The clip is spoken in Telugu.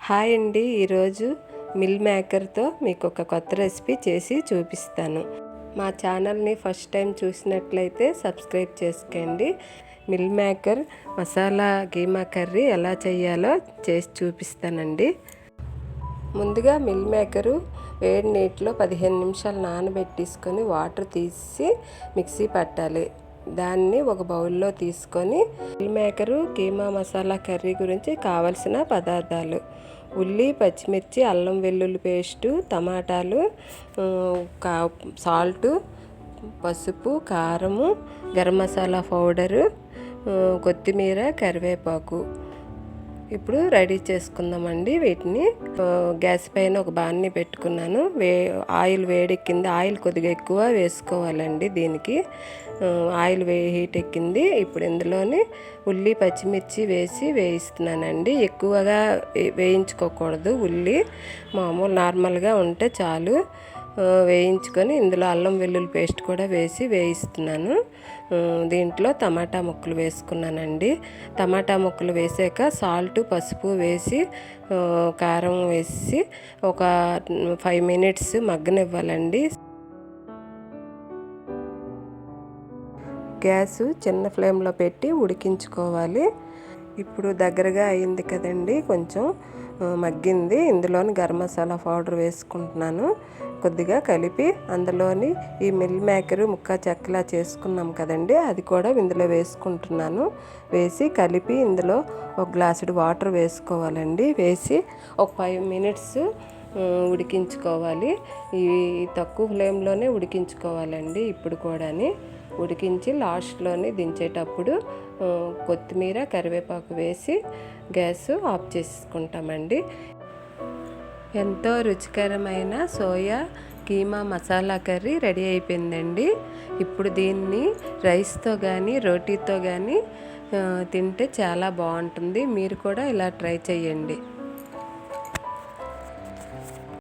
హాయ్ అండి. ఈరోజు మిల్ మేకర్తో మీకు ఒక కొత్త రెసిపీ చేసి చూపిస్తాను. మా ఛానల్ని ఫస్ట్ టైం చూసినట్లయితే సబ్స్క్రైబ్ చేసుకోండి. Meal maker masala keema curry ఎలా చేయాలో చేసి చూపిస్తానండి. ముందుగా మిల్ మేకరు వేడి నీటిలో 15 నిమిషాలు నానబెట్టేసుకొని వాటర్ తీసి మిక్సీ పట్టాలి. దాన్ని ఒక బౌల్లో తీసుకొని meal maker keema masala curry గురించి కావలసిన పదార్థాలు: ఉల్లి, పచ్చిమిర్చి, అల్లం వెల్లుల్లి పేస్టు, టమాటాలు, సాల్టు, పసుపు, కారము, గరం మసాలా పౌడరు, కొత్తిమీర, కరివేపాకు. ఇప్పుడు రెడీ చేసుకుందామండి. వీటిని గ్యాస్ పైన ఒక బాణీ పెట్టుకున్నాను. ఆయిల్ వేడెక్కింది. ఆయిల్ కొద్దిగా ఎక్కువ వేసుకోవాలండి. దీనికి ఆయిల్ హీట్ ఎక్కింది. ఇప్పుడు ఇందులోని ఉల్లి, పచ్చిమిర్చి వేసి వేయిస్తున్నానండి. ఎక్కువగా వేయించుకోకూడదు. ఉల్లి మామూలు నార్మల్గా ఉంటే చాలు. వేయించుకొని ఇందులో అల్లం వెల్లుల్లి పేస్ట్ కూడా వేసి వేయిస్తున్నాను. దీంట్లో టమాటా ముక్కలు వేసుకున్నానండి. టమాటా ముక్కలు వేసాక సాల్ట్, పసుపు వేసి కారం వేసి ఒక 5 మినిట్స్ మగ్గనివ్వాలండి. గ్యాసు చిన్న ఫ్లేమ్లో పెట్టి ఉడికించుకోవాలి. ఇప్పుడు దగ్గరగా అయింది కదండి, కొంచెం మగ్గింది. ఇందులోని గరం మసాలా పౌడర్ వేసుకుంటున్నాను. కొద్దిగా కలిపి అందులోని ఈ మిల్ మేకరు ముక్క చెక్కలా చేసుకున్నాం కదండి, అది కూడా ఇందులో వేసుకుంటున్నాను. వేసి కలిపి ఇందులో ఒక గ్లాసుడు వాటర్ వేసుకోవాలండి. వేసి ఒక 5 మినిట్స్ ఉడికించుకోవాలి. ఇవి తక్కువ ఫ్లేమ్లోనే ఉడికించుకోవాలండి. ఇప్పుడు కూడా ఉడికించి లాస్ట్లోని దించేటప్పుడు కొత్తిమీర, కరివేపాకు వేసి గ్యాస్ ఆఫ్ చేసుకుంటామండి. ఎంతో రుచికరమైన soya keema masala curry ready అయిపోయిందండి. ఇప్పుడు దీన్ని రైస్తో కానీ రోటీతో కానీ తింటే చాలా బాగుంటుంది. మీరు కూడా ఇలా ట్రై చేయండి.